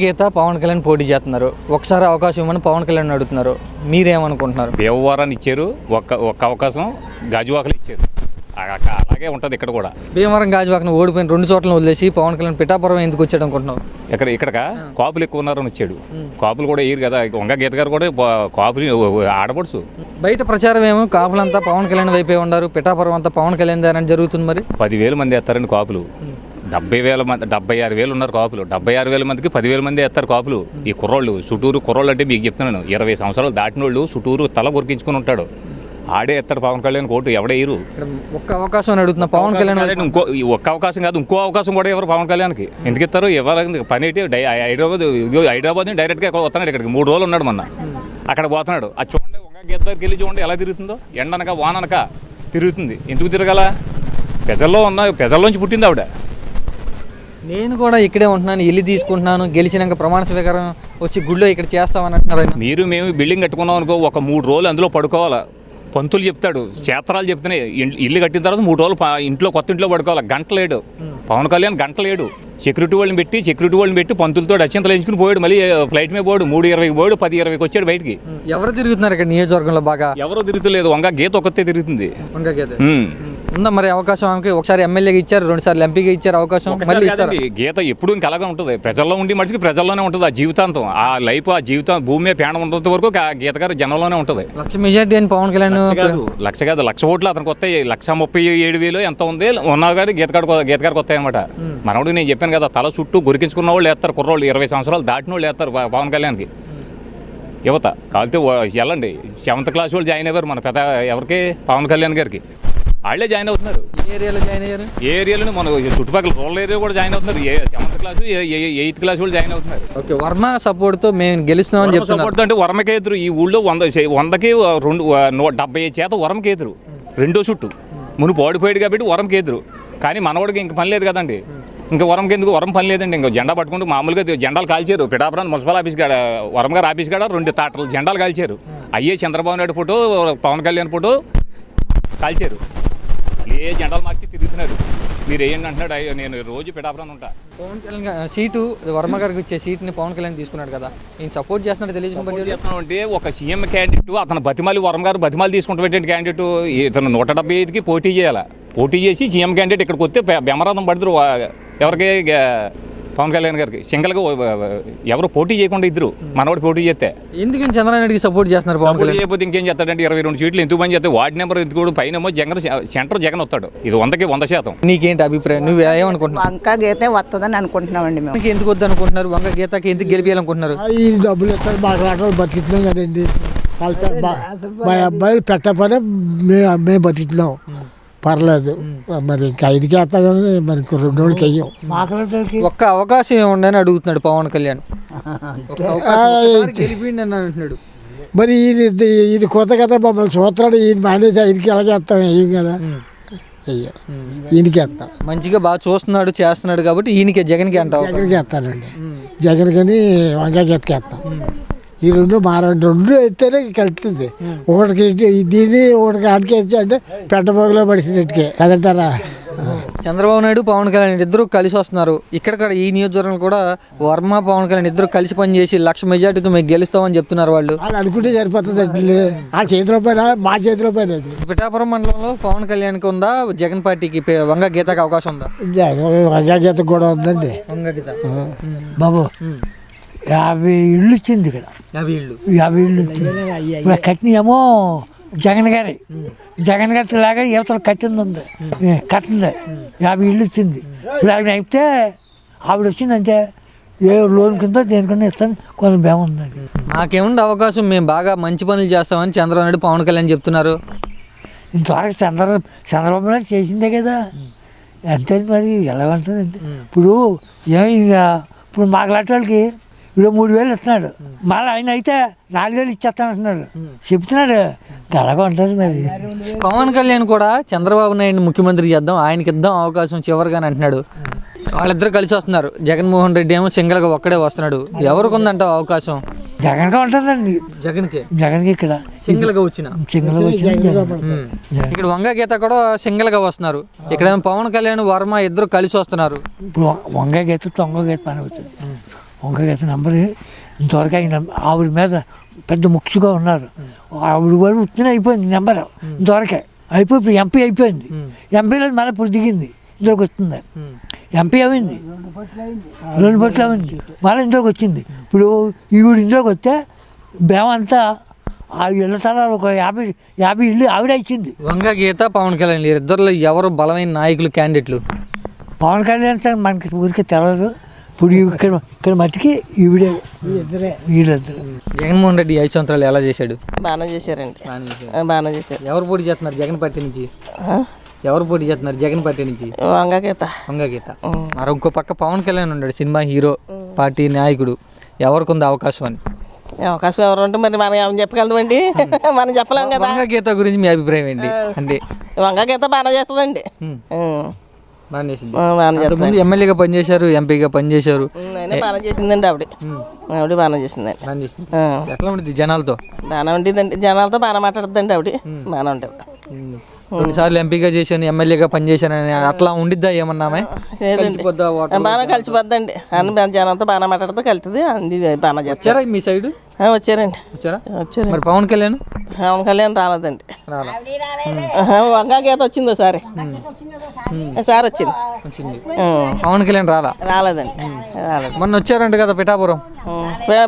గీత పవన్ కళ్యాణ్ పోటీ చేస్తున్నారు. ఒకసారి అవకాశం ఇవ్వమని పవన్ కళ్యాణ్ అడుగుతున్నారు. మీరేమనుకుంటున్నారు? భీమవరాన్ని ఇచ్చారు, ఒక్క అవకాశం గాజువాకలు ఇచ్చారు. అలాగే ఉంటుంది ఇక్కడ కూడా. భీమవరం గాజువాకను ఓడిపోయిన 2 చోట్లను వదిలేసి పవన్ కళ్యాణ్ పిఠాపురం ఎందుకు వచ్చాడు అనుకుంటున్నావు? ఇక్కడ కాపులు ఎక్కువ ఉన్నారని వచ్చాడు. కాపులు కూడా వేయరు కదా. వంగ గీత గారు కూడా కాపులు ఆడపడుచు. బయట ప్రచారం ఏమో కాపులంతా పవన్ కళ్యాణ్ వైపే ఉన్నారు, పిఠాపురం అంతా పవన్ కళ్యాణ్ అని జరుగుతుంది. మరి 10,000 మంది వేస్తారండి కాపులు. 70,000 మంది, 76,000 ఉన్నారు కాపులు. 76,000 మందికి 10,000 మంది వేస్తారు కాపులు. ఈ కుర్రోళ్ళు చుట్టూరు కుర్రోళ్ళు అంటే మీకు చెప్తున్నాను, 20 సంవత్సరాలు దాటిన వాళ్ళు చుట్టూరు తల కొరికించుకుని ఉంటాడు. ఆడే ఎత్తాడు పవన్ కళ్యాణ్ కోటు. ఎవడేయరు. ఒక్క అవకాశం అడుగుతున్నా పవన్ కళ్యాణ్. ఒక్క అవకాశం కాదు, ఇంకో అవకాశం కూడా ఎవరు పవన్ కళ్యాణ్కి ఎందుకు ఇస్తారు? ఎవరు పని ఏంటి? హైదరాబాద్ డైరెక్ట్గా వస్తున్నాడు. ఇక్కడికి 3 రోజులు ఉన్నాడు మొన్న. అక్కడ పోతున్నాడు. అది చూడండి, ఒక గీతకి వెళ్ళి చూడండి ఎలా తిరుగుతుందో. ఎండనక వాననక తిరుగుతుంది. ఎందుకు తిరగాల? ప్రజల్లోంచి పుట్టింది ఆవిడ. నేను కూడా ఇక్కడే ఉంటున్నాను, ఇల్లు తీసుకుంటున్నాను, గెలిచినాక ప్రమాణ స్వీకారం వచ్చి గుళ్ళో ఇక్కడ చేస్తామని అంటున్నారు. మేము బిల్డింగ్ కట్టుకున్నాం అనుకో, ఒక 3 రోజులు అందులో పడుకోవాలా. పంతులు చెప్తాడు, క్షేత్రాలు చెప్తున్నాయి. ఇల్లు కట్టిన తర్వాత 3 రోజులు ఇంట్లో కొత్త ఇంట్లో పడుకోవాలి. గంటలేడు పవన్ కళ్యాణ్, గంటలేడు. సెక్యూరిటీ వాళ్ళని పెట్టి పంతులతో అత్యంతలు ఎంచుకుని పోయాడు. మళ్ళీ ఫ్లైట్ మీద పోయాడు. 3:20 పోయాడు, 10:20 వచ్చాడు బయటికి. ఎవరు తిరుగుతున్నారు ఇక్కడ నియోజకవర్గంలో? బాగా ఎవరు తిరుగుతలేదు. వంగ గీత ఒక్కతే తిరుగుతుంది. ఉందా మరి అవకాశం? ఒకసారి ఎమ్మెల్యేగా ఇచ్చారు, 2 సార్లు ఎంపీగా ఇచ్చారు అవకాశం. మళ్ళీ గీత ఎప్పుడు ఇంకా అలాగే ఉంటుంది. ప్రజల్లో ఉండి మటుకు ప్రజల్లోనే ఉంటుంది. ఆ జీవితాంతం, ఆ లైఫ్, ఆ జీవితం భూమి మీద ప్రాణం ఉన్నంత వరకు గీత గారు జనంలోనే ఉంటుంది. 1,00,000 మెజార్టీ అని పవన్ కళ్యాణ్. 1,00,000 కాదు, 1,00,000 ఓట్లు అతనికి వస్తాయి. 1,37,000 ఎంత ఉంది ఉన్నా కానీ గీత గారికి వస్తాయి అనమాట. మనోడు నేను చెప్పాను కదా, తల చుట్టూ గురికించుకున్న వాళ్ళు వేస్తారు. కుర్రోళ్ళు 20 సంవత్సరాలు దాటిన వాళ్ళు వేస్తారు పవన్ కళ్యాణ్కి. యువత కాలితే వెళ్ళండి. 7th క్లాస్ వాళ్ళు జాయిన్ అయ్యారు మన పెద్ద ఎవరికి? పవన్ కళ్యాణ్ గారికి. వాళ్ళే జాయిన్ అవుతున్నారు. ఏ ఏరియాలో మన చుట్టుపక్కల రూరల్ ఏరియా కూడా జాయిన్ అవుతున్నారు. 7th క్లాస్ 8th క్లాస్ వాళ్ళు జాయిన్ అవుతున్నారు. ఓకే, వర్మ సపోర్ట్తో మేము గెలుస్తున్నామని చెప్తున్నారు. అంటే వర్మకేతురు ఈ ఊళ్ళో 100కి 75% వర్మకేతురు. రెండో చుట్టూ మునుపు ఓడిపోయాడు కాబట్టి వర్మకేతురు. కానీ మనవాడికి ఇంక పని లేదు కదండి. ఇంకా వరంకి ఎందుకు? వరం పని లేదండి. ఇంకా జెండా పట్టుకుంటూ మామూలుగా జెండాలు కాల్చారు. పిఠాపురం మున్సిపల్ ఆఫీస్ కాడ, వరం గారు ఆఫీస్ కాడ 2 తాటలు జెండాలు కాల్చారు. అయ్యే చంద్రబాబు నాయుడు ఫోటో, పవన్ కళ్యాణ్ ఫోటో కాల్చారు. ఏ జెండాలు మార్చి తిరుగుతున్నారు. మీరు ఏంటి అంటున్నాడు? నేను రోజు పిఠాపురం ఉంటా. పవన్ కళ్యాణ్ సీటు వర్మ గారికి ఇచ్చే సీట్ని పవన్ కళ్యాణ్ తీసుకున్నాడు కదా, నేను సపోర్ట్ చేస్తున్నాడు తెలియజేస్తున్నాను. అంటే ఒక సీఎం క్యాండిడేట్ అతను బతిమాలి, వరం గారు బతిమాలి తీసుకుంటే క్యాండిడేట్ ఇతను 175కి పోటీ చేయాలి. పోటీ చేసి సీఎం క్యాండిడేట్ ఇక్కడికి వస్తే బెమరాదం పడుతురు. ఎవరికి? పవన్ కళ్యాణ్ గారికి. సింగల్గా ఎవరు పోటీ చేయకుండా ఇద్దరు మనవాడు పోటీ చేస్తే. ఎందుకని చంద్రబాబుకి సపోర్ట్ చేస్తున్నారు? పవన్ కళ్యాణ్ చేయకపోతే ఇంకేం చేస్తాడంటే 22 సీట్లు ఎందుకు పని చేస్తే వార్డు నెంబర్ ఎందుకు పైన సెంటర్ జగన్ వస్తాడు. ఇది 100కి 100%. నీకేంటి అభిప్రాయం? నువ్వు ఏమనుకుంటున్నావు? వంక గీత వస్తుందని అనుకుంటున్నామండి మేము. ఎందుకు వద్దు అనుకుంటున్నారు? వంక గీతకి ఎందుకు గెలిపించాలనుకుంటున్నారు? ఈ డబ్బులు ఇస్తారు, మాట్లాడటం బతుకుతున్నాం కదండి. మా అబ్బాయిలు పెట్టపనే మేము బతుకుతున్నాం, పర్లేదు. మరి ఇంకా 5కి వేస్తా కానీ మరి 2 రోజులకి వెయ్యం. ఒక్క అవకాశం ఏముండని అడుగుతున్నాడు పవన్ కళ్యాణ్. అంటున్నాడు. మరి ఇది కొత్త కదా, మమ్మల్ని చూస్తున్నాడు. ఈయన మానేసి 5కి ఎలాగ వేస్తాం? వేయం కదా, వెయ్యం. ఈయనకి వేస్తాం. మంచిగా బాగా చూస్తున్నాడు, చేస్తున్నాడు కాబట్టి ఈయనకి జగన్కి అంటావు? జగన్కి వేస్తానండి. జగన్ కానీ వంకాయ గీతకి వేస్తాం. ఈ 2 2 అయితేనే కలుస్తుంది. ఒకటికి దీన్ని ఒకటికి ఆడికేసి అంటే పెట్టబోగులో పడిసినట్టుకే కదంటారా. చంద్రబాబు నాయుడు పవన్ కళ్యాణ్ ఇద్దరు కలిసి వస్తున్నారు. ఇక్కడ ఈ నియోజకవర్గం కూడా వర్మ పవన్ కళ్యాణ్ ఇద్దరు కలిసి పనిచేసి 1,00,000 మెజార్టీతో మేము గెలుస్తామని చెప్తున్నారు వాళ్ళు. వాళ్ళు అనుకుంటే సరిపోతుంది అండి. వాళ్ళ చేతిలో పైన, మా చేతిలో పైన. పిఠాపురం మండలంలో పవన్ కళ్యాణ్కి ఉందా, జగన్ పార్టీకి వంగ గీతకి అవకాశం ఉందా? వంగ గీతకు కూడా ఉందండి. వంగ గీత బాబు 50 ఇళ్ళు ఇచ్చింది ఇక్కడ. 50 ఇళ్ళు ఇప్పుడు కట్టినేమో జగన్ గారి. జగన్ గారి లాగా యువతలు కట్టింది ఉంది, కట్టింది 50 ఇళ్ళు ఇచ్చింది. ఇప్పుడు ఆవిడ అయితే ఆవిడ వచ్చిందంటే ఏ లోన్ కింద దేనికన్నా ఇస్తాను కొంచెం బాగుంది. నాకేముంది అవకాశం, మేము బాగా మంచి పనులు చేస్తామని చంద్రబాబు నాయుడు పవన్ కళ్యాణ్ చెప్తున్నారు. ఇంతవరకు చంద్రబాబు నాయుడు చేసిందే కదా, అంతే. మరి ఎలా ఉంటుందండి ఇప్పుడు? ఏమి ఇప్పుడు మాకు వాళ్ళకి ఇప్పుడు 3,000 ఇస్తున్నాడు, మళ్ళీ ఆయన అయితే 4,000 ఇచ్చేస్తానంటున్నాడు, చెప్తున్నాడు. అలాగా ఉంటుంది మరి. పవన్ కళ్యాణ్ కూడా చంద్రబాబు నాయుడు ముఖ్యమంత్రి చేద్దాం, ఆయనకి ఇద్దాం అవకాశం చివరిగాని అంటున్నాడు. వాళ్ళిద్దరు కలిసి వస్తున్నారు. జగన్మోహన్ రెడ్డి ఏమో సింగల్గా ఒక్కడే వస్తున్నాడు. ఎవరికి ఉందంటావు అవకాశం? జగన్గా ఉంటుందండి. జగన్కి ఇక్కడ సింగిల్గా వచ్చిన ఇక్కడ వంగ గీత కూడా సింగిల్గా వస్తున్నారు. ఇక్కడ పవన్ కళ్యాణ్ వర్మ ఇద్దరు కలిసి వస్తున్నారు. వంగ గీత తొంగ గీత పని అవుతుంది. వంగగీత నెంబర్ ఇంతవరకు ఆయన ఆవిడ మీద పెద్ద ముఖ్యగా ఉన్నారు. ఆవిడ కూడా ఉత్తిన అయిపోయింది నెంబర్ ఇంతవరకే అయిపోయి ఇప్పుడు ఎంపీ అయిపోయింది. ఎంపీలో మళ్ళీ ఇప్పుడు దిగింది, ఇందులోకి వస్తుంది. ఎంపీ అయింది 2 పట్లు అయింది, మళ్ళీ ఇందులోకి వచ్చింది. ఇప్పుడు ఈవిడ ఇందులోకి వస్తే బేమంతా ఆ ఇళ్ళ తల ఒక 50 ఇళ్ళు ఆవిడ ఇచ్చింది. వంగ గీత పవన్ కళ్యాణ్ ఇద్దరిలో ఎవరు బలమైన నాయకులు క్యాండిడేట్లు? పవన్ కళ్యాణ్ అంటే మనకి ఊరికే తెలియదు. ఇప్పుడు ఇక్కడ మట్టికి ఈవిడే వీళ్ళిద్దరు. జగన్మోహన్ రెడ్డి 5 సంవత్సరాలు ఎలా చేశాడు? బాగానే చేశారండి, బాగానే చేశారు. ఎవరు పోటీ చేస్తున్నారు జగన్ పార్టీ నుంచి? ఎవరు పోటీ చేస్తున్నారు జగన్ పార్టీ నుంచి? వంగగీత. వంగగీత. మరి ఇంకో పక్క పవన్ కళ్యాణ్ ఉన్నాడు, సినిమా హీరో, పార్టీ నాయకుడు. ఎవరికి ఉంది అవకాశం అని? అవకాశం ఎవరు ఉంటే మరి మనం ఏమని చెప్పగలమండి, మనం చెప్పలేం కదా. వంగగీత గురించి మీ అభిప్రాయం ఏంటి? అంటే వంగగీత బాగానే చేస్తుందండి, బాగా చేసింది. బాగానే చేస్తుంది. ఎమ్మెల్యేగా పనిచేశారు, ఎంపీగా పనిచేశారు. బాగానే చేసిందండి ఆవిడ బాగానే చేసిందండి. బాగా చేసింది. ఎట్లా ఉంటుంది జనాలతో? బాగానే ఉండేదండి, జనాలతో బాగా మాట్లాడుతుందండి ఆవిడ, బాగానే ఉంటుంది. కొన్నిసార్లు ఎంపీగా చేశాను, ఎమ్మెల్యేగా పనిచేశానని అట్లా ఉండిద్దా ఏమన్నా? బాగా కలిసిపోద్దండి అని జనంతో బాగా మాట్లాడితే కలుతుంది, అంది బాగా చేస్తారా మీ సైడ్? వచ్చారండి, వచ్చారు. మరి పవన్ కళ్యాణ్? పవన్ కళ్యాణ్ రాలేదండి. వంగగీత వచ్చింది ఒకసారి, సార్ వచ్చింది. పవన్ కళ్యాణ్ రాలేదండి, రాలేదు. మొన్న వచ్చారంట కదా పిఠాపురం?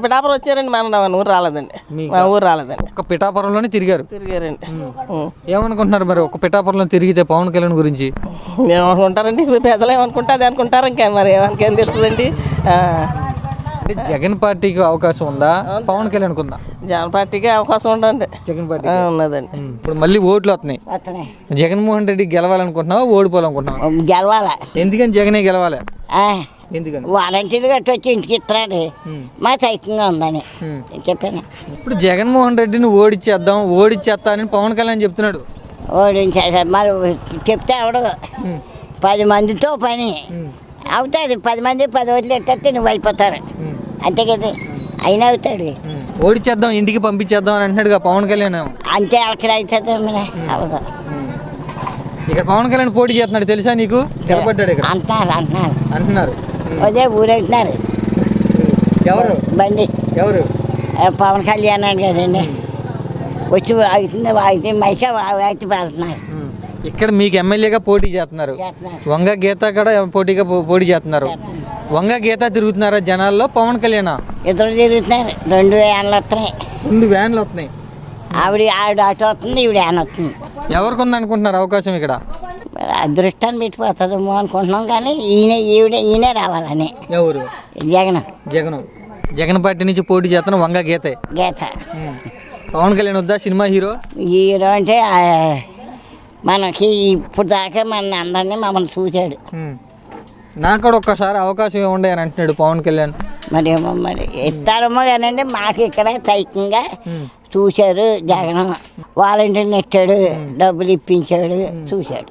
పిఠాపురం వచ్చారండి, మన ఊరు రాలేదండి, మా ఊరు రాలేదండి. ఒక పిఠాపురంలోనే తిరిగారండి. ఏమనుకుంటున్నారు మరి ఒక పిఠాపురంలో తిరిగితే పవన్ కళ్యాణ్ గురించి? ఏమనుకుంటారండి పెద్దలు ఏమనుకుంటే అది అనుకుంటారు, ఇంకా మరి ఏమనికేం తెలుస్తుందండి. అంటే జగన్ పార్టీకి అవకాశం ఉందా, పవన్ కళ్యాణ్ ఉందా? జగన్ పార్టీకి అవకాశం ఉందండి, జగన్ పార్టీ ఉన్నదండి. ఇప్పుడు మళ్ళీ ఓట్లు వస్తున్నాయి. జగన్మోహన్ రెడ్డి గెలవాలనుకుంటున్నావా, ఓడిపోవాలనుకుంటున్నావా? గెలవాలి. ఎందుకని జగనే గెలవాలి? ఎందుకని? వాలంటీర్ గట్టి వచ్చి ఇంటికి ఇస్తాడు, మా సైకింగా ఉందని చెప్పాను. ఇప్పుడు జగన్మోహన్ రెడ్డిని ఓడిచ్చేస్తానని పవన్ కళ్యాణ్ చెప్తున్నాడు. ఓడించేసారు మరి చెప్తే అవడు. 10 మందితో పని అవుతాడు, 10 మంది 10 ఓట్లు ఎట్టేస్తే నువ్వు అయిపోతారు, అంతే కదా. అయినా అవుతాడు. ఓడిచ్చేద్దాం, ఇంటికి పంపించేద్దాం అని అంటున్నాడుగా పవన్ కళ్యాణ్. అంతే అక్కడ అవుతుంది అవదు. ఇక్కడ పవన్ కళ్యాణ్ పోటీ చేస్తున్నాడు తెలుసా నీకు? నిలబడ్డాడు ఇక్కడ అంటున్నారు. అదే ఊరెళ్తున్నారు. ఎవరు? బండి. ఎవరు? పవన్ కళ్యాణ్ అని కదండి. వచ్చి అవుతుంది మైసా వ్యక్తి పెడుతున్నారు. ఇక్కడ మీకు ఎమ్మెల్యేగా పోటీ చేస్తున్నారు, వంగ గీత కూడా పోటీ చేస్తున్నారు. వంగ గీత తిరుగుతున్నారా జనాల్లో, పవన్ కళ్యాణ్? ఇద్దరు తిరుగుతున్నారు. 2 వ్యాన్లు వస్తున్నాయి. 2 వ్యాన్లు వస్తున్నాయి. ఆవిడ అటు వస్తుంది, ఈవిడ వ్యాన్ వస్తుంది. ఎవరికి ఉంది అనుకుంటున్నారు అవకాశం ఇక్కడ? అదృష్టాన్ని పెట్టిపోతుందేమో అనుకుంటున్నాం, కానీ ఈయనే రావాలని. ఎవరు? జగన్ పార్టీ నుంచి పోటీ చేస్తున్న వంగ గీత. పవన్ కళ్యాణ్ వద్దా సినిమా హీరో? హీరో అంటే మనకి ఇప్పుడు దాకా మన అందరినీ మమ్మల్ని చూశాడు. నాకు కూడా ఒక్కసారి అవకాశం ఇవ్వండి అని అంటున్నాడు పవన్ కళ్యాణ్. మరి ఏమో మరి ఇస్తారేమో కానండి, మాకు ఇక్కడ సైకింగా చూశారు. జగన్ వాలంటీర్ని ఇచ్చాడు, డబ్బులు ఇప్పించాడు, చూశాడు.